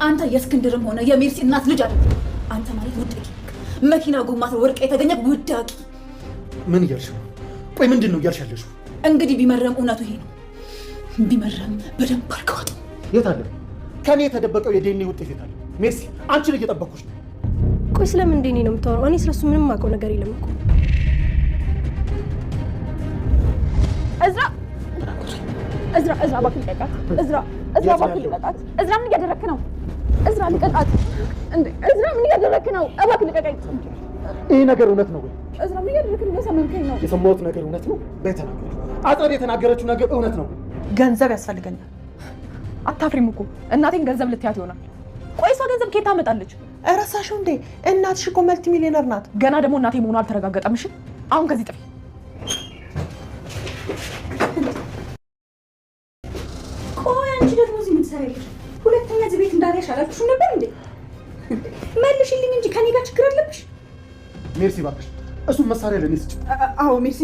አንተ የእስክንድርም ሆነ የሜርሲ እናት ልጅ አይደል? አንተ ማለት ውዳቂ መኪና ጎማት ወርቅ የተገኘ ውዳቂ። ምን እያልሽ ነው? ቆይ ምንድን ነው እያልሽ ያለሽው? እንግዲህ ቢመረም እውነቱ ይሄ ነው። ቢመረም በደንብ አድርገዋት። የት አለ? ከኔ የተደበቀው የዲኤንኤ ውጤት የት አለ? ሜርሲ አንቺን እየጠበኩሽ ነው። ቆይ ስለምን እንደኔ ነው የምታወራው? እኔ ስለሱ ምንም የማውቀው ነገር የለም እኮ። እዝራ እባክህ ልቀቃት። እዝራ እባክህ ልቀቃት። እዝራ ምን እያደረክ ነው? እዝራ ልቀቃት። እንዴ እዝራ ምን እያደረክ ነው? እባክህ ልቀቃት። ይሄ ነገር እውነት ነው ወይ? እዝራ ምን እያደረክ ነው? የሰማኸኝ ነው? የሰማሁት ነገር እውነት ነው? በተናገረ አጸድ የተናገረችው ነገር እውነት ነው? ገንዘብ ያስፈልገኛል። አታፍሪም እኮ እናቴን ገንዘብ ልትያት ይሆናል። ቆይ እሷ ገንዘብ ከየት ታመጣለች? እረሳሽው እንዴ? እናትሽ እኮ መልቲ ሚሊዮነር ናት። ገና ደግሞ እናቴ መሆኗ አልተረጋገጠም። እሺ አሁን ከዚህ ጥፊ። ቆይ አንቺ ደግሞ እዚህ ምን ትሰሪያለሽ? ሁለተኛ እዚህ ቤት እንዳልያሽ አላልኩሽም ነበር እንዴ? መልሽልኝ እንጂ ከኔ ጋር ችግር አለብሽ? ሜርሲ እባክሽ እሱን መሳሪያ ለኔ ስጭ። አዎ ሜርሲ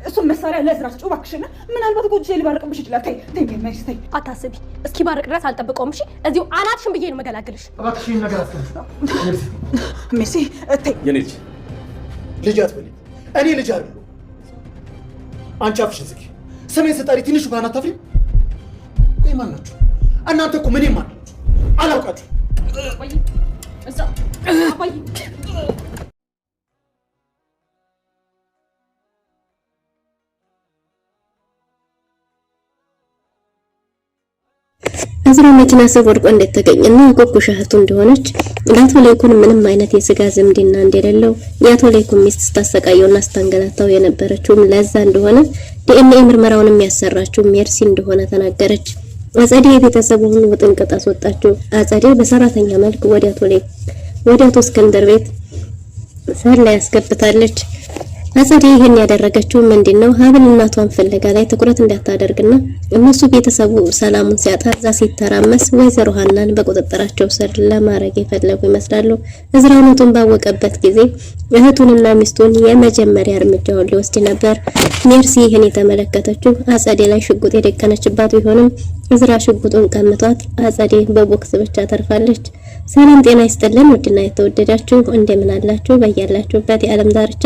እሱን መሳሪያ ለእዝራ ስጭው እባክሽና። ምናልባት እኮ እጄ ሊባርቅብሽ ይችላል። ተይ ሜርሲ ተይ። አታስቢ፣ እስኪ ባርቅ ድረስ አልጠብቀውም። እሺ እዚሁ አናትሽን ብዬ ነው መገላግልሽ። እባክሽ ይሄን ነገር አስተምሽ። ሜርሲ ተይ። የኔ ልጅ አትበለኝ። እኔ ልጅ አይደለሁ። አንቺ አፍሽን ዝጊ። ስሜን ስጠሪ ትንሽ እንኳን አታፍሪም? ቆይ ማን ናችሁ እናንተ? እኮ ምንም ማን ናችሁ? አላውቃችሁ። ቆይ እዛ አባይ እዝራ መኪና ስር ወድቆ እንደተገኘና ኩኩሽ እህቱ እንደሆነች ለአቶ ለይኩን ምንም አይነት የስጋ ዝምድና እንደሌለው የአቶ ለይኩን ሚስት ስታሰቃየውና ስታንገላታው የነበረችውም ለዛ እንደሆነ ዲኤንኤ ምርመራውን የሚያሰራችው ሜርሲ እንደሆነ ተናገረች። አጸዴ የቤተሰቡን ውጥንቅጥ አስወጣችው። አጸዴ በሰራተኛ መልክ ወደ አቶ እስክንድር ቤት ሰላ ያስገብታለች። አጸዴ ይሄን ያደረገችው ምንድነው? ሀብል እናቷን ፍለጋ ላይ ትኩረት እንዳታደርግና እነሱ ቤተሰቡ ሰላሙን ሲያጣ እዛ ሲተራመስ ወይዘሮ ሀናን በቁጥጥራቸው ስር ለማድረግ የፈለጉ ይመስላሉ። እዝራ እውነቱን ባወቀበት ጊዜ እህቱንና ሚስቱን የመጀመሪያ እርምጃውን ሊወስድ ነበር። ሜርሲ ይሄን የተመለከተችው አጸዴ ላይ ሽጉጥ የደቀነችባት ቢሆንም እዝራ ሽጉጡን ቀምቷት አጸዴ በቦክስ ብቻ ተርፋለች። ሰላም ጤና ይስጥልን ውድና የተወደዳችሁ እንደምን አላችሁ? በያላችሁበት የዓለም ዳርቻ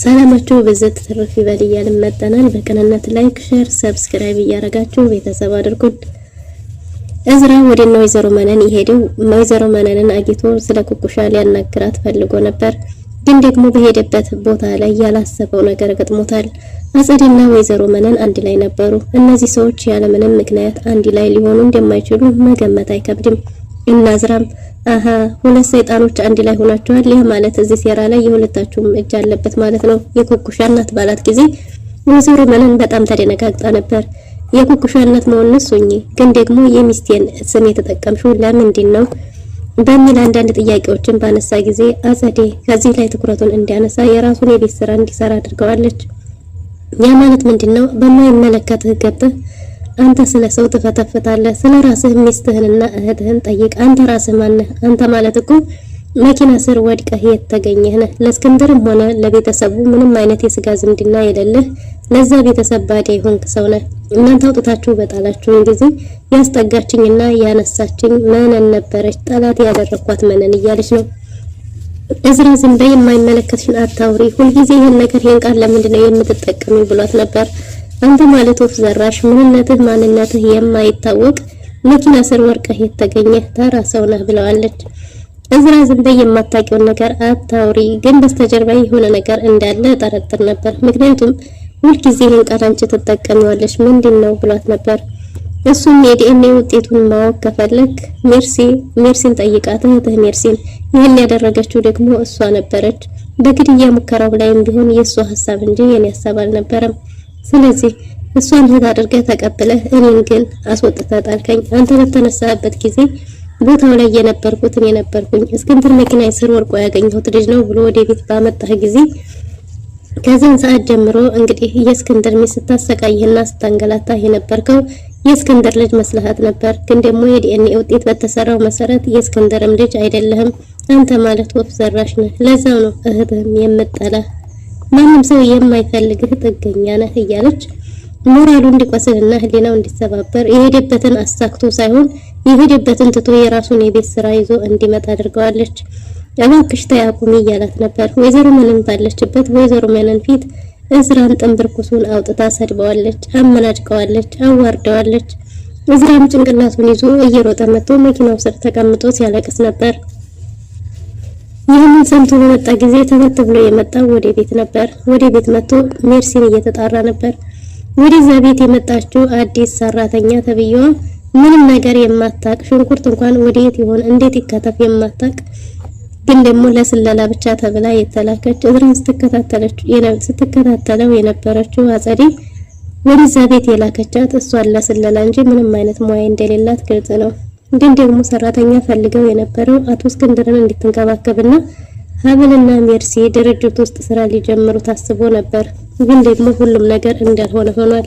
ሰላማችሁ በዘት ተረፍ ይበል እያልን መጣናል። በቅንነት ላይክ፣ ሼር፣ ሰብስክራይብ እያረጋችሁ ቤተሰብ አድርጉን። እዝራ ወደነ ወይዘሮ መነን ይሄደው ወይዘሮ መነንን አግኝቶ ስለ ኩኩሻ ሊያናግራት ፈልጎ ነበር። ግን ደግሞ በሄደበት ቦታ ላይ ያላሰበው ነገር ገጥሞታል። አጸዴና ወይዘሮ መነን አንድ ላይ ነበሩ። እነዚህ ሰዎች ያለ ምንም ምክንያት አንድ ላይ ሊሆኑ እንደማይችሉ መገመት አይከብድም። እና እዝራም አሃ ሁለት ሰይጣኖች አንድ ላይ ሆናቸዋል። ይሄ ማለት እዚህ ሴራ ላይ የሁለታችሁም እጅ አለበት ማለት ነው። የኩኩሻ እናት ባላት ጊዜ ወይዘሮ መነን በጣም ተደነጋግጣ ነበር። የኩኩሻ እናት መሆንስ ሆኜ ግን ደግሞ የሚስቴን ስም የተጠቀምሽው ለምንድን ነው በሚል አንዳንድ ጥያቄዎችን ባነሳ ጊዜ አጸዴ ከዚህ ላይ ትኩረቱን እንዲያነሳ የራሱን የቤት ስራ እንዲሰራ አድርገዋለች። ያ ማለት ምንድነው? በማይመለከትህ ገብተህ አንተ ስለ ሰው ተፈተፈታለህ። ስለ ራስህ ሚስትህንና እህትህን ጠይቅ። አንተ ራስህ ማን ነህ? አንተ ማለት እኮ መኪና ስር ወድቀህ የተገኘህ ነህ። ለእስክንድርም ሆነ ለቤተሰቡ ምንም አይነት የስጋ ዝምድና የሌለህ ለዛ ቤተሰብ ባዳ የሆንክ ሰው ነህ። እናንተ አውጥታችሁ በጣላችሁኝ ጊዜ ያስጠጋችኝና ያነሳችኝ መነን ነበረች። ጠላት ያደረኳት መነን እያለች ነው። እዝራ ዝም በይ፣ የማይመለከትሽን አታውሪ። ሁልጊዜ ይሄን ነገር ይሄን ቃል ለምንድን ነው የምትጠቀሚው ብሏት ነበር። አንተ ማለት ወፍ ዘራሽ ምንነትህ ማንነትህ የማይታወቅ መኪና ስር ወርቀህ የተገኘህ ተራ ሰው ነህ ብለዋለች። እዝራ ዝም በይ፣ የማታውቂውን ነገር አታውሪ። ግን በስተጀርባ የሆነ ነገር እንዳለ ጠረጥር ነበር። ምክንያቱም ሁልጊዜ ይሄን ቃል አንቺ ትጠቀሚዋለሽ ምንድነው ብሏት ነበር። እሱም የዲኤንኤ ውጤቱን ማወቅ ከፈለክ ሜርሲን ጠይቃት። እህትህ ሜርሲን ይሄን ያደረገችው ደግሞ እሷ ነበረች። በግድያ ሙከራው ላይም ቢሆን የእሷ ሀሳብ እንጂ የኔ ሀሳብ አልነበረም። ስለዚህ እሷን እህት አድርገህ ተቀብለህ እኔን ግን አስወጥተህ ጣልከኝ። አንተ በተነሳህበት ጊዜ ቦታው ላይ የነበርኩት እኔ ነበርኩኝ። እስክንድር መኪና ስር ወርቆ ያገኘሁት ልጅ ነው ብሎ ወደ ቤት ባመጣህ ጊዜ ከዛን ሰዓት ጀምሮ እንግዲህ የእስክንድር ሚስት ስታሰቃይህና ስታንገላታህ የነበርከው የእስክንድር ልጅ መስለሃት ነበር። ግን ደግሞ የዲኤንኤ ውጤት በተሰራው መሰረት የእስክንድርም ልጅ አይደለህም። አንተ ማለት ወፍ ዘራሽ ነህ። ለዛው ነው እህትህም የምጠላህ። ማንም ሰው የማይፈልግህ ጥገኛ ነህ እያለች ሞራሉ እንዲቆስልና ህሊናው እንዲሰባበር የሄደበትን አሳክቶ ሳይሆን የሄደበትን ትቶ የራሱን የቤት ስራ ይዞ እንዲመጣ አድርገዋለች። እባክሽ ተይ አቁሚ እያላት ነበር። ወይዘሮ መነን ባለችበት ወይዘሮ መነን ፊት እዝራን ጥንብርኩሱን አውጥታ ሰድበዋለች፣ አመናጭቀዋለች፣ አዋርደዋለች። እዝራም ጭንቅላቱን ይዞ እየሮጠ መጥቶ መኪናው ስር ተቀምጦ ሲያለቅስ ነበር። ይህንን ሰምቶ በመጣ ጊዜ ተበት ብሎ የመጣው ወደ ቤት ነበር። ወደ ቤት መጥቶ ሜርሲን እየተጣራ ነበር። ወደዛ ቤት የመጣችው አዲስ ሰራተኛ ተብዬዋ ምንም ነገር የማታቅ ሽንኩርት እንኳን ወዴት ይሆን እንዴት ይከተፍ የማታቅ ግን ደግሞ ለስለላ ብቻ ተብላ የተላከች እዝራን ስትከታተለው የነበረችው አጸዴ ወደዛ ቤት የላከቻት እሷን ለስለላ እንጂ ምንም አይነት ሙያ እንደሌላት ግልጽ ነው። ግን ደግሞ ሰራተኛ ፈልገው የነበረው አቶ እስክንድርን እንድትንከባከብና ሀብልና ሜርሲ ድርጅት ውስጥ ስራ ሊጀምሩ ታስቦ ነበር። ግን ደግሞ ሁሉም ነገር እንዳልሆነ ሆኗል።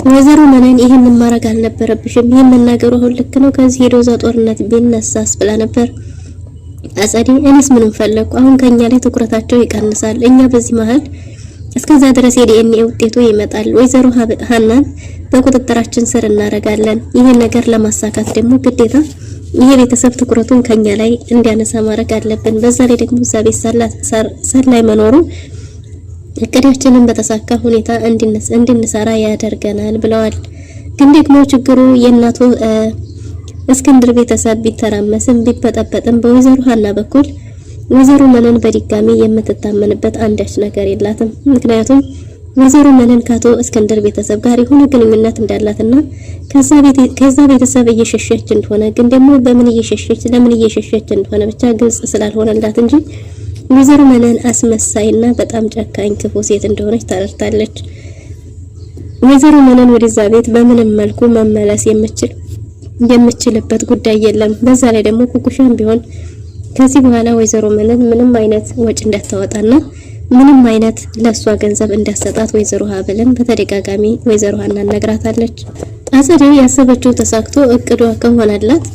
ወይዘሮ መነን ይሄንን ማድረግ አልነበረብሽም፣ ይሄን መናገሩ አሁን ልክ ነው፣ ከዚህ ሄዶ እዛ ጦርነት ቢነሳስ ብላ ነበር አጸዴ። እኔስ ምንም ፈለኩ፣ አሁን ከኛ ላይ ትኩረታቸው ይቀንሳል። እኛ በዚህ መሃል እስከዛ ድረስ የዲኤንኤ ውጤቱ ይመጣል። ወይዘሮ ሀናን በቁጥጥራችን ስር እናረጋለን። ይሄን ነገር ለማሳካት ደግሞ ግዴታ ይሄ ቤተሰብ ትኩረቱን ከኛ ላይ እንዲያነሳ ማድረግ አለብን። በዛ ላይ ደግሞ እዛ ቤት ሰላይ መኖሩ እቅዳችንን በተሳካ ሁኔታ እንድንሰራ ያደርገናል ብለዋል። ግን ደግሞ ችግሩ የእናቱ እስክንድር ቤተሰብ ቢተራመስም ቢበጠበጥም በወይዘሮ ሀና በኩል ወይዘሮ መነን በድጋሚ የምትታመንበት አንዳች ነገር የላትም። ምክንያቱም ወይዘሮ መነን ካቶ እስክንድር ቤተሰብ ጋር የሆነ ግንኙነት እንዳላትና ከዛ ቤተሰብ እየሸሸች እንደሆነ ግን ደግሞ በምን እየሸሸች ለምን እየሸሸች እንደሆነ ብቻ ግልጽ ስላልሆነላት እንጂ ወይዘሮ መነን አስመሳይና በጣም ጨካኝ ክፉ ሴት እንደሆነች ታረድታለች። ወይዘሮ መነን ወደዛ ቤት በምንም መልኩ መመለስ የምችልበት ጉዳይ የለም። በዛ ላይ ደግሞ ኩኩሻም ቢሆን ከዚህ በኋላ ወይዘሮ መነን ምንም አይነት ወጪ እንዳታወጣና ምንም አይነት ለሷ ገንዘብ እንዳሰጣት ወይዘሮ ሀብልን በተደጋጋሚ ወይዘሮ ሀና ነግራታለች። አጸዴ ያሰበችው ተሳክቶ እቅዷ ከሆነላት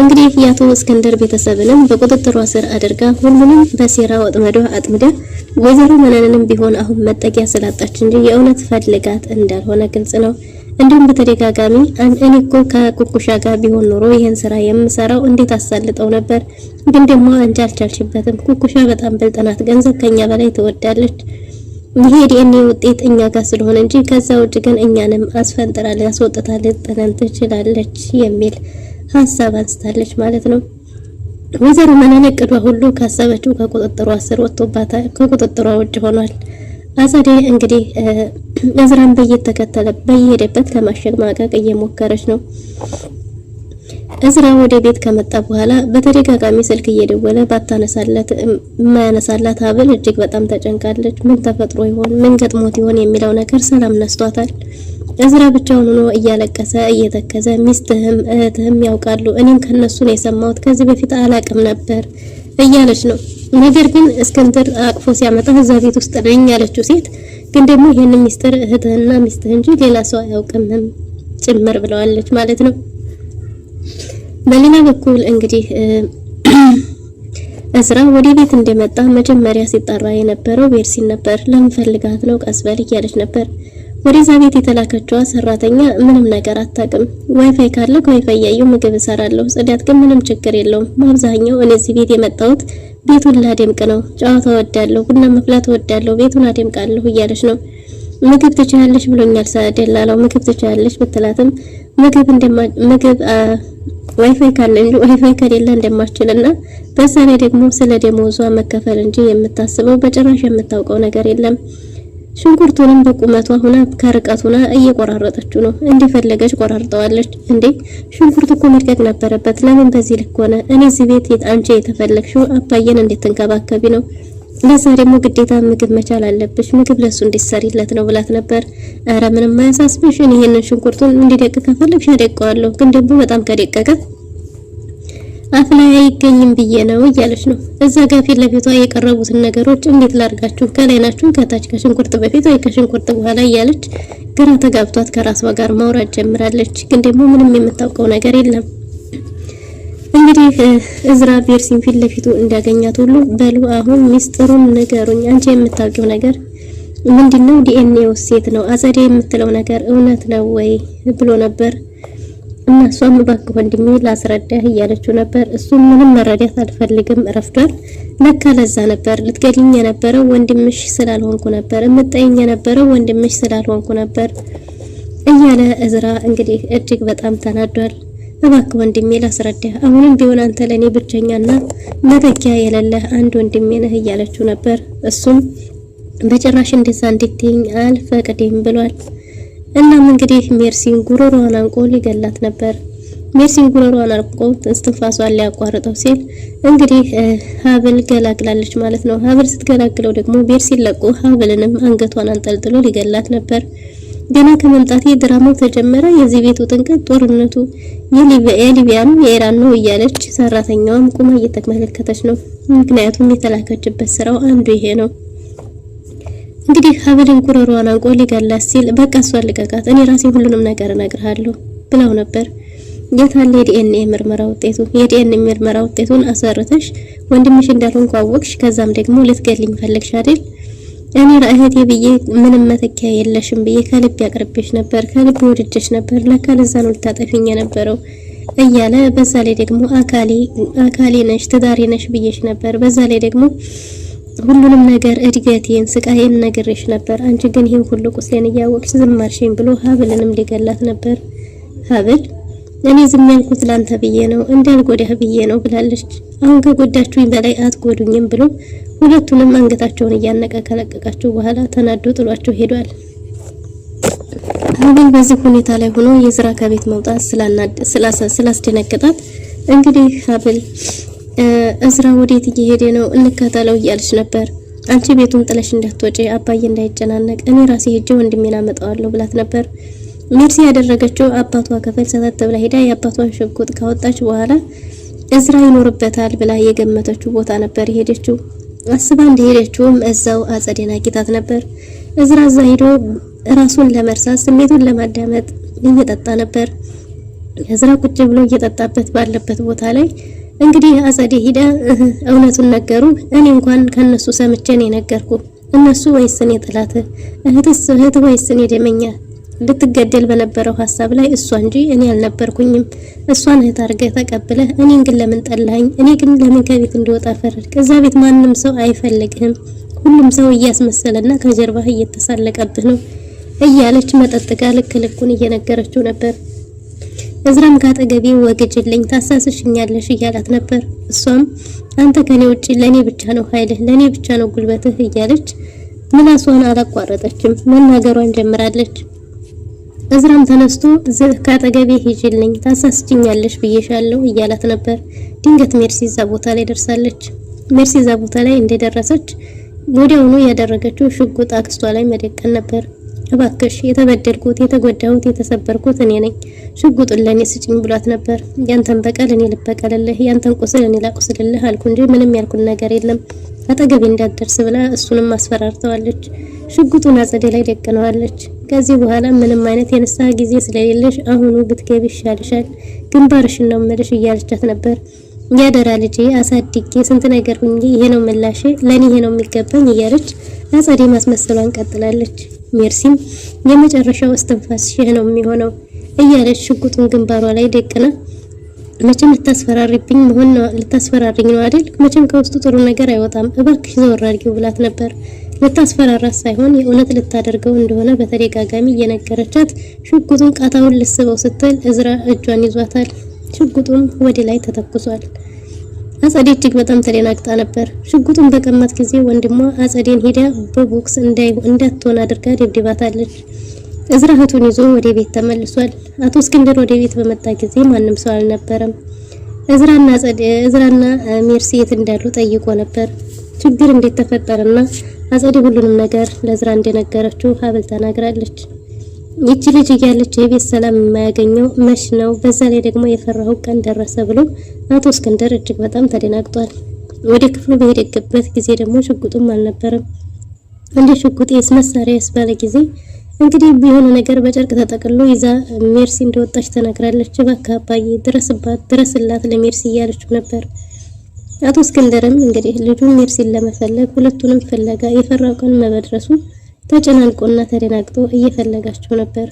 እንግዲህ ያቶ እስክንድር ቤተሰብንም በቁጥጥሯ ስር አድርጋ ሁሉንም በሴራ ወጥመዷ አጥምዳ ወይዘሮ መነንንም ቢሆን አሁን መጠጊያ ስላጣች እንጂ የእውነት ፈልጋት እንዳልሆነ ግልጽ ነው። እንዲሁም በተደጋጋሚ እኔ እኮ ከኩኩሻ ጋር ቢሆን ኖሮ ይሄን ስራ የምሰራው እንዴት አሳልጠው ነበር፣ ግን ደግሞ አንቺ አልቻልሽበትም። ኩኩሻ በጣም ብልጥ ናት፣ ገንዘብ ከኛ በላይ ትወዳለች። ይሄ ዲኤንኤ ውጤት እኛ ጋር ስለሆነ እንጂ ከዛ ውጭ ግን እኛንም አስፈንጥራለች፣ አስወጥታለች፣ ጥለን ትችላለች የሚል ሀሳብ አንስታለች ማለት ነው። ወይዘሮ መነን እቅዷ ሁሉ ካሰበችው ከቁጥጥሯ ስር ወጥቶባታል፣ ከቁጥጥሯ ውጭ ሆኗል። አጸዴ እንግዲህ እዝራን በየሄደበት ለማሸማቀቅ እየሞከረች ነው። እዝራ ወደ ቤት ከመጣ በኋላ በተደጋጋሚ ስልክ እየደወለ የማያነሳላት ሀብል እጅግ በጣም ተጨንቃለች። ምን ተፈጥሮ ይሆን ምን ገጥሞት ይሆን የሚለው ነገር ሰላም ነስቷታል። እዝራ ብቻውን ሆኖ እያለቀሰ እየተከዘ ሚስትህም እህትህም ያውቃሉ፣ እኔም ከነሱ ነው የሰማሁት፣ ከዚህ በፊት አላቅም ነበር እያለች ነው። ነገር ግን እስክንድር አቅፎ ሲያመጣ እዛ ቤት ውስጥ ነኝ ያለችው ሴት ግን ደግሞ ይሄን ሚስጥር እህትህና ሚስትህ እንጂ ሌላ ሰው አያውቅም ጭምር ብለዋለች ማለት ነው። በሌላ በኩል እንግዲህ እዝራ ወደ ቤት እንደመጣ መጀመሪያ ሲጣራ የነበረው ሜርሲን ነበር። ለምን ፈልጋት ነው ቀስበል እያለች ነበር። ወደዛ ቤት የተላከችዋ ሰራተኛ ምንም ነገር አታውቅም። ዋይፋይ ካለ ዋይፋይ ያዩ ምግብ እሰራለሁ፣ ጽዳት ግን ምንም ችግር የለውም። በአብዛኛው እኔ እዚህ ቤት የመጣሁት ቤቱን ላደምቅ ነው፣ ጨዋታ ወዳለሁ፣ ቡና መፍላት ወዳለሁ፣ ቤቱን አደምቃለሁ እያለች ነው። ምግብ ትችያለሽ ብሎኛል ደላላው። ምግብ ትችያለሽ ብትላትም ምግብ ዋይፋይ ካለ እንጂ ዋይፋይ ከሌለ እንደማትችልና በዛ ላይ ደግሞ ስለ ደሞዟ መከፈል እንጂ የምታስበው በጭራሽ የምታውቀው ነገር የለም። ሽንኩርቱንም በቁመቷ ሆና ከርቀቱና እየቆራረጠችው ነው። እንደፈለገች ቆራርጠዋለች። እንዴ ሽንኩርት እኮ መድቀቅ ነበረበት፣ ለምን በዚህ ልክ ሆነ? እኔ እዚህ ቤት አንቺ የተፈለግሽው አባዬን እንድትንከባከቢ ነው፣ ለዛ ደግሞ ግዴታ ምግብ መቻል አለብሽ፣ ምግብ ለሱ እንዲሰሪለት ነው ብላት ነበር። አረ ምንም አያሳስብሽ፣ እኔ ይሄንን ሽንኩርቱን እንዲደቅ ከፈለግሽ አደቀዋለሁ፣ ግን ደግሞ በጣም ከደቀቀ አፍ ላይ አይገኝም ብዬ ነው እያለች ነው። እዛ ጋር ፊት ለፊቷ የቀረቡትን ነገሮች እንዴት ላርጋችሁ፣ ከላይ ናችሁ ከታች፣ ከሽንኩርት በፊት ወይ ከሽንኩርት በኋላ እያለች ግራ ተጋብቷት ከራሷ ጋር ማውራት ጀምራለች። ግን ደግሞ ምንም የምታውቀው ነገር የለም። እንግዲህ እዝራ ሜርሲን ፊት ለፊቱ እንዳገኛት ሁሉ በሉ አሁን ሚስጥሩን ንገሩኝ፣ አንቺ የምታውቂው ነገር ምንድነው ዲኤንኤ ውጤት ነው አጸዴ የምትለው ነገር እውነት ነው ወይ ብሎ ነበር። እና እሷም እባክህ ወንድሜ ላስረዳህ እያለችው ነበር። እሱም ምንም መረዳት አልፈልግም ረፍዷል። ለካ ለዛ ነበር ልትገድልኝ የነበረው ወንድምሽ ስላልሆንኩ ነበር፣ እምጠይኝ የነበረው ወንድምሽ ስላልሆንኩ ነበር እያለ እዝራ እንግዲህ እጅግ በጣም ተናዷል። እባክህ ወንድሜ ላስረዳህ፣ አሁንም ቢሆን አንተ ለኔ ብቸኛና መተኪያ የሌለህ አንድ ወንድሜ ነህ እያለችው ነበር። እሱም በጭራሽ እንደዛ እንድትይኝ አልፈቅድም ብሏል። እናም እንግዲህ ሜርሲን ጉሮሮዋን አንቆ ሊገላት ነበር። ሜርሲን ጉሮሮዋን አንቆ እስትንፋሷን ሊያቋርጠው ሲል እንግዲህ ሀብል ገላግላለች ማለት ነው። ሀብል ስትገላግለው ደግሞ ሜርሲን ለቆ ሀብልንም አንገቷን አንጠልጥሎ ሊገላት ነበር። ገና ከመምጣቴ ድራማው ተጀመረ፣ የዚህ ቤቱ ጥንቀት ጦርነቱ የሊቢያ ነው የኢራን ነው እያለች ሰራተኛዋም ቁማ እየተመለከተች ነው። ምክንያቱም የተላከችበት ስራው አንዱ ይሄ ነው። እንግዲህ ሀብልን ጉሮሮዋን አንቆ ሊገላት ሲል በቃ እሷን ልቀቃት፣ እኔ ራሴ ሁሉንም ነገር እነግርሃለሁ ብለው ነበር። የታለ የዲኤንኤ ምርመራ ውጤቱ? የዲኤንኤ ምርመራ ውጤቱን አሰርተሽ ወንድምሽ እንዳልሆንኩ አወቅሽ፣ ከዛም ደግሞ ልትገልኝ ፈለግሽ አይደል? እኔ ለእህቴ ብዬ ምንም መተኪያ የለሽም ብዬ ከልብ ያቀርብሽ ነበር፣ ከልብ ወድጀሽ ነበር፣ ለካ ለዛ ነው ልታጠፊኝ የነበረው እያለ በዛ ላይ ደግሞ አካሌ ነሽ ትዳሬ ነሽ ብዬሽ ነበር፣ በዛ ላይ ደግሞ ሁሉንም ነገር እድገቴን ስቃዬን ነግሬሽ ነበር፣ አንቺ ግን ይሄን ሁሉ ቁስሌን እያወቅሽ ዝም አልሽኝ ብሎ ሀብልንም ሊገላት ነበር። ሀብል እኔ ዝም ያልኩት ላንተ ብዬ ነው እንዳልጎዳህ ብዬ ነው ብላለች። አሁን ከጎዳችሁኝ በላይ አትጎዱኝም ብሎ ሁለቱንም አንገታቸውን እያነቀ ከለቀቃቸው በኋላ ተናዶ ጥሏቸው ሄዷል። ሀብል በዚህ ሁኔታ ላይ ሆኖ የዝራ ከቤት መውጣት ስላስደነገጣት እንግዲህ ሀብል እዝራ ወዴት እየሄደ ነው እንከተለው እያለች ነበር። አንቺ ቤቱን ጥለሽ እንዳትወጪ አባዬ እንዳይጨናነቅ እኔ ራሴ ሄጄ ወንድሜን አመጣዋለሁ ብላት ነበር። ሜርሲ ያደረገችው አባቷ ክፍል ሰተት ብላ ሄዳ የአባቷን ሽጉጥ ካወጣች በኋላ እዝራ ይኖርበታል ብላ የገመተችው ቦታ ነበር የሄደችው። አስባ እንደሄደችውም እዛው አጸዴን አግኝታት ነበር። እዝራ እዛ ሄዶ ራሱን ለመርሳት ስሜቱን ለማዳመጥ እየጠጣ ነበር። እዝራ ቁጭ ብሎ እየጠጣበት ባለበት ቦታ ላይ እንግዲህ አጸዴ ሄዳ እውነቱን ነገሩ። እኔ እንኳን ከነሱ ሰምቼ ነው የነገርኩ። እነሱ ወይስ እኔ ጥላት እህት ወይስ እኔ ደመኛ? ልትገደል በነበረው ሐሳብ ላይ እሷ እንጂ እኔ አልነበርኩኝም። እሷን እህት አድርገህ ተቀብለህ እኔን ግን ለምን ጠላኝ? እኔ ግን ለምን ከቤት እንድወጣ ፈረድክ? እዛ ቤት ማንም ሰው አይፈልግህም። ሁሉም ሰው እያስመሰለና ከጀርባህ እየተሳለቀብህ ነው እያለች መጠጥ ጋር ልክ ልኩን እየነገረችው ነበር። እዝራም ካጠገቤ ወግጅልኝ ታሳስሽኛለሽ እያላት ነበር። እሷም አንተ ከኔ ውጪ ለኔ ብቻ ነው ኃይልህ፣ ለኔ ብቻ ነው ጉልበትህ እያለች ምላሷን አላቋረጠችም፣ መናገሯን ጀምራለች። እዝራም ተነስቶ ካጠገቤ ሂጂልኝ ታሳስችኛለሽ ብዬሻለሁ እያላት ነበር። ድንገት ሜርሲ እዛ ቦታ ላይ ደርሳለች። ሜርሲ እዛ ቦታ ላይ እንደደረሰች ወዲያውኑ ያደረገችው ሽጉጥ አክስቷ ላይ መደቀን ነበር። እባክሽ የተበደልኩት የተጎዳሁት የተሰበርኩት እኔ ነኝ፣ ሽጉጡን ለኔ ስጭኝ ብሏት ነበር። ያንተን በቀል እኔ ልበቀልልህ፣ ያንተን ቁስል እኔ ላቁስልልህ አልኩ እንጂ ምንም ያልኩን ነገር የለም፣ አጠገቤ እንዳትደርስ ብላ እሱንም አስፈራርተዋለች። ሽጉጡን አጸዴ ላይ ደቅነዋለች። ከዚህ በኋላ ምንም አይነት የንስሐ ጊዜ ስለሌለሽ አሁኑ ብትገቢ ይሻልሻል፣ ግንባርሽን ነው የምልሽ እያለቻት ነበር። ያደራ ልጄ አሳድጌ ስንት ነገር ሁኚ፣ ይሄ ነው ምላሽ፣ ለኔ ይሄ ነው የሚገባኝ እያለች አጸዴ ማስመሰሏን ቀጥላለች። ሜርሲም የመጨረሻው እስትንፋስሽ ይሄ ነው የሚሆነው እያለች ሽጉጡን ግንባሯ ላይ ደቅና መቼም ልታስፈራሪብኝ መሆን ነው፣ ልታስፈራሪኝ ነው አይደል? መቼም ከውስጡ ጥሩ ነገር አይወጣም፣ እባክሽ ዘወር አድርጊው ብላት ነበር። ልታስፈራራት ሳይሆን የእውነት ልታደርገው እንደሆነ በተደጋጋሚ እየነገረቻት ሽጉጡን ቃታውን ልስበው ስትል እዝራ እጇን ይዟታል። ሽጉጡም ወደ ላይ ተተኩሷል። አጸዴ እጅግ በጣም ተደናግጣ ነበር። ሽጉጡን በቀማት ጊዜ ወንድሟ አጸዴን ሄዳ በቦክስ እንዳትሆን አድርጋ ደብድባታለች። እዝራ እህቱን ይዞ ወደ ቤት ተመልሷል። አቶ እስክንድር ወደ ቤት በመጣ ጊዜ ማንም ሰው አልነበረም። እዝራና ሜርሲ የት እንዳሉ ጠይቆ ነበር። ችግር እንዴት ተፈጠረና አጸዴ ሁሉንም ነገር ለእዝራ እንደነገረችው ሀብል ተናግራለች። ይቺ ልጅ እያለች የቤት ሰላም የማያገኘው መች ነው? በዛ ላይ ደግሞ የፈራው ቀን ደረሰ ብሎ አቶ እስክንድር እጅግ በጣም ተደናግጧል። ወደ ክፍሉ በሄደበት ጊዜ ደግሞ ሽጉጡም አልነበረም። እንደ ሽጉጤስ መሳሪያስ ባለ ጊዜ እንግዲህ ቢሆን ነገር በጨርቅ ተጠቅሎ ይዛ ሜርሲ እንደወጣች ተናግራለች። እባክህ አባዬ ድረስላት ለሜርሲ እያለችው ነበር። አቶ እስክንድርም እንግዲህ ልጁን ሜርሲን ለመፈለግ ሁለቱንም ፍለጋ የፈራው ቀን መድረሱ ተጨናንቆና ተደናግጦ እየፈለጋቸው ነበር።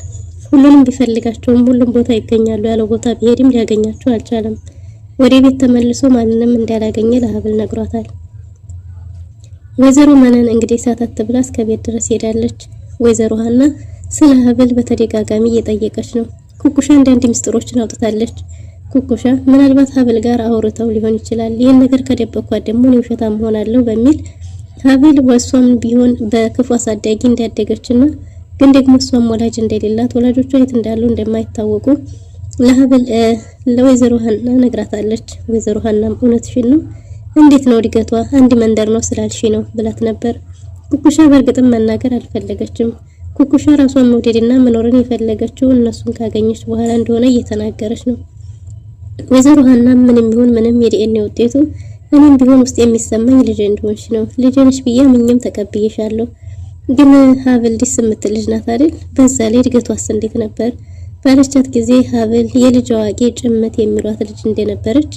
ሁሉንም ቢፈልጋቸውም ሁሉም ቦታ ይገኛሉ ያለው ቦታ ቢሄድም ሊያገኛቸው አልቻለም። ወደ ቤት ተመልሶ ማንንም እንዳላገኘ ለሀብል ነግሯታል። ወይዘሮ መነን እንግዲህ ሳታት ብላ እስከ ቤት ድረስ ሄዳለች። ወይዘሮ ሀና ስለ ሀብል በተደጋጋሚ እየጠየቀች ነው። ኩኩሻ አንዳንድ ምስጢሮችን አውጥታለች። ኩኩሻ ምናልባት ሀብል ጋር አውርተው ሊሆን ይችላል። ይህን ነገር ከደበኳት ደግሞ ነው ውሸታም ሆናለሁ በሚል ሀብል ወሷም ቢሆን በክፉ አሳዳጊ እንዳደገችና ግን ደግሞ እሷም ወላጅ እንደሌላት ወላጆቿ የት እንዳሉ እንደማይታወቁ ለሀብል ለወይዘሮ ሀና ነግራታለች። ወይዘሮ ሀናም እውነትሽን ነው፣ እንዴት ነው እድገቷ? አንድ መንደር ነው ስላልሽ ነው ብላት ነበር። ኩኩሻ በእርግጥም መናገር አልፈለገችም። ኩኩሻ ራሷን መውደድና መኖርን የፈለገችው እነሱን ካገኘች በኋላ እንደሆነ እየተናገረች ነው። ወይዘሮ ሀና ምንም ይሁን ምንም የዲኤንኤ ውጤቱ እኔም ቢሆን ውስጥ የሚሰማኝ ልጅ እንደሆንሽ ነው። ልጅ ነሽ ብዬ ምንም ተቀብዬሻለሁ። ግን ሀብል ዲስ የምትል ልጅ ናት አይደል? በዛ ላይ እድገቷስ እንዴት ነበር ባለቻት ጊዜ ሀብል የልጅ አዋቂ ጭምት የሚሏት ልጅ እንደነበረች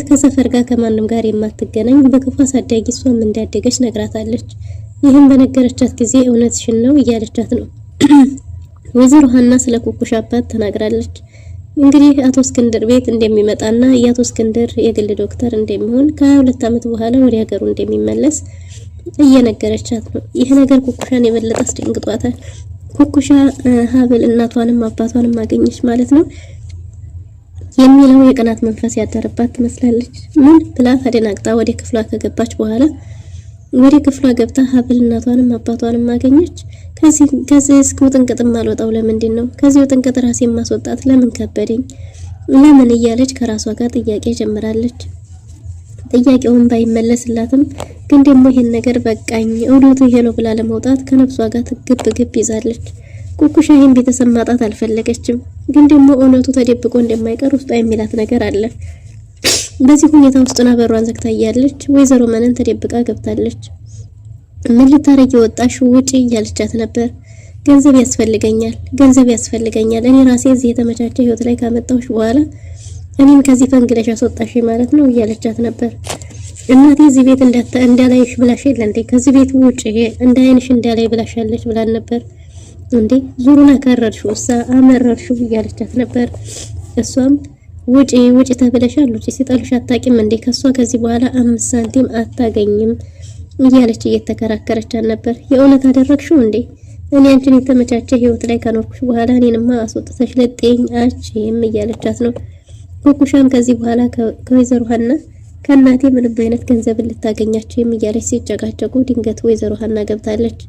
ከሰፈር ጋር ከማንም ጋር የማትገናኝ በክፉ አሳዳጊ እሷም እንዳደገች ነግራታለች። ይህን በነገረቻት ጊዜ እውነትሽን ነው እያለቻት ነው። ወይዘሮ ሀና ስለ ኩኩሻ አባት ተናግራለች። እንግዲህ አቶ እስክንድር ቤት እንደሚመጣና የአቶ እስክንድር የግል ዶክተር እንደሚሆን ከ22 ዓመት በኋላ ወደ ሀገሩ እንደሚመለስ እየነገረቻት ነው። ይሄ ነገር ኩኩሻን የበለጠ አስደንግጧታል። ኩኩሻ ሀብል እናቷንም አባቷንም አገኘች ማለት ነው የሚለው የቅናት መንፈስ ያደረባት ትመስላለች። ምን ብላ ተደናግጣ ወደ ክፍሏ ከገባች በኋላ ወደ ክፍሏ ገብታ ሀብል እናቷንም አባቷንም አገኘች። ከዚህ እስከ ውጥንቅጥም አልወጣው ለምንድን ነው? ከዚህ ውጥንቅጥ ራሴን ማስወጣት ለምን ከበደኝ? ለምን እያለች ከራሷ ጋር ጥያቄ ጀምራለች። ጥያቄውን ባይመለስላትም ግን ደግሞ ይሄን ነገር በቃኝ እውነቱ ይሄ ነው ብላ ለመውጣት ከነፍሷ ጋር ግብ ይዛለች። ኩኩሻ ይሄን ቤተሰብ ማጣት አልፈለገችም። ግን ደግሞ እውነቱ ተደብቆ እንደማይቀር ውስጧ የሚላት ነገር አለ። በዚህ ሁኔታ ውስጥና በሯን ዘግታ እያለች ወይዘሮ መነን ተደብቃ ገብታለች። ምን ልታረጊ ወጣሽ? ውጪ እያለቻት ነበር። ገንዘብ ያስፈልገኛል እኔ ራሴ እዚህ የተመቻቸ ህይወት ላይ ካመጣሁሽ በኋላ እኔን ከዚህ ፈንግለሽ አስወጣሽ ማለት ነው እያለቻት ነበር። እናቴ እዚህ ቤት እንዳላይሽ ብላሽ የለ እንዴ? ከዚህ ቤት ውጪ እንዳይንሽ እንዳላይ ብላሻለች ብላን ነበር እንዴ? ዙሩን አከረርሽው አመረርሽው እያለቻት ነበር። እሷም ውጪ ተብለሻል፣ ውጪ ሲጠልሽ አታቂም እንዴ? ከሷ ከዚህ በኋላ 5 ሳንቲም አታገኝም እያለች እየተከራከረቻት ነበር። የእውነት አደረግሽው እንዴ? እኔ አንቺን የተመቻቸ ህይወት ላይ ካኖርኩሽ በኋላ እኔንማ አስወጥተሽ ለጤኝ አቺም እያለቻት ነው። ኩኩሻም ከዚህ በኋላ ከወይዘሮ ሀና ከእናቴ ምንም አይነት ገንዘብ ልታገኛቸው እያለች ሲጨቃጨቁ ድንገት ወይዘሮ ሀና ገብታለች።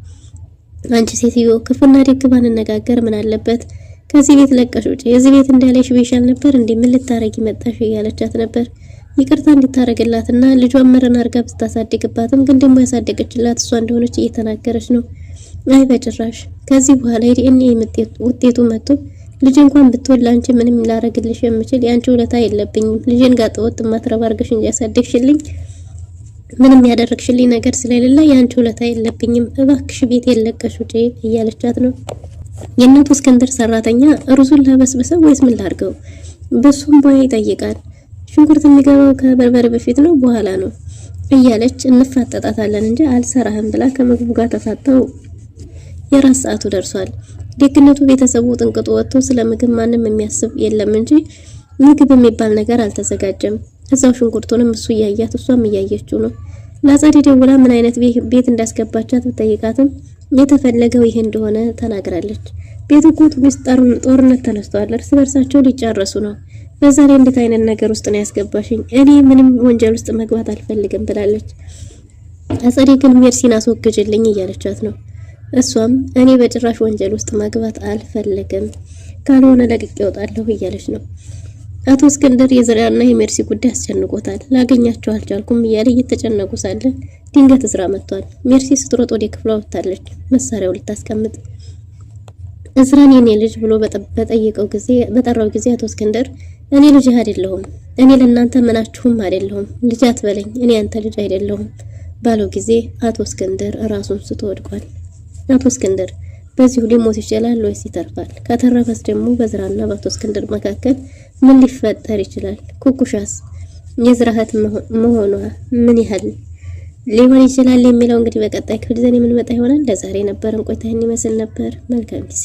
አንቺ ሴትዮ ክፉና ደግ ባንነጋገር ምን አለበት? ከዚህ ቤት ለቀሽ ውጪ። የዚህ ቤት እንዳለሽ ብዬሻል ነበር እንዴ? ምን ልታረጊ መጣሽ እያለቻት ነበር። ይቅርታ እንድታረግላትና ልጇን መረን አርጋ ብታሳድግባትም ግን ደግሞ ያሳደገችላት እሷ እንደሆነች እየተናገረች ነው። አይ በጭራሽ ከዚህ በኋላ የዲኤንኤ ውጤቱ መጥቶ ልጅ እንኳን ብትወልድ አንቺ ምንም ላረግልሽ የምችል ያንቺ ውለታ የለብኝም። ልጅን ጋር ተወጥ ማትረባ አርገሽ ያሳደግሽልኝ ምንም ያደረግሽልኝ ነገር ስለሌለ ያንቺ ውለታ የለብኝም። እባክሽ ቤት የለቀሽ ውጪ እያለቻት ነው። የእናቱ እስክንድር ሰራተኛ ሩዙን ላበስብሰው ወይስ ምን ላርገው? በሱም ቦያ ይጠይቃል። ሽንኩርት የሚገባው ከበርበሬ በፊት ነው በኋላ ነው እያለች እንፋጠጣታለን እንጂ አልሰራህም ብላ ከምግቡ ጋር ተፋጠው የራስ ሰዓቱ ደርሷል። ደግነቱ ቤተሰቡ ጥንቅጡ ወጥቶ ስለ ምግብ ማንም የሚያስብ የለም እንጂ ምግብ የሚባል ነገር አልተዘጋጀም። እዛው ሽንኩርቱንም እሱ እያያት እሷም እያየችው ነው። ለአጸደ ደውላ ምን አይነት ቤት እንዳስገባቻት ብትጠይቃትም የተፈለገው ይሄ እንደሆነ ተናግራለች። ቤቱ ቁጥ ውስጥ ጦርነት ተነስቷል። እርስ በርሳቸው ሊጫረሱ ነው። በዛ ላይ እንዴት አይነት ነገር ውስጥ ነው ያስገባሽኝ? እኔ ምንም ወንጀል ውስጥ መግባት አልፈልግም ብላለች። አጸደ ግን ሜርሲን አስወግጅልኝ እያለቻት ነው። እሷም እኔ በጭራሽ ወንጀል ውስጥ መግባት አልፈልግም፣ ካልሆነ ለቅቄ እወጣለሁ እያለች ነው። አቶ እስክንድር የዝራና የሜርሲ ጉዳይ አስጨንቆታል። ላገኛቸው አልቻልኩም እያለ እየተጨነቁ ሳለ ድንገት እዝራ መጥቷል። ሜርሲ ስትሮጥ ወደ ክፍሏ ወጣለች፣ መሳሪያው ልታስቀምጥ። እዝራን የኔ ልጅ ብሎ በጠራው ጊዜ አቶ እስክንድር እኔ ልጅ አይደለሁም፣ እኔ ለእናንተ ምናችሁም አይደለሁም፣ ልጅ አትበለኝ፣ እኔ አንተ ልጅ አይደለሁም ባለው ጊዜ አቶ እስክንድር ራሱን ስቶ ወድቋል። አቶ እስክንድር በዚሁ ሊሞት ይችላል ወይስ ይተርፋል? ከተረፈስ ደግሞ በዝራና በአቶ እስክንድር መካከል ምን ሊፈጠር ይችላል? ኩኩሻስ የዝራ እህት መሆኗ ምን ያህል ሊሆን ይችላል የሚለው እንግዲህ በቀጣይ ክፍል ይዘን የምንመጣ ይሆናል። ለዛሬ ነበረን ቆይታ ይህን ይመስል ነበር። መልካም ጊዜ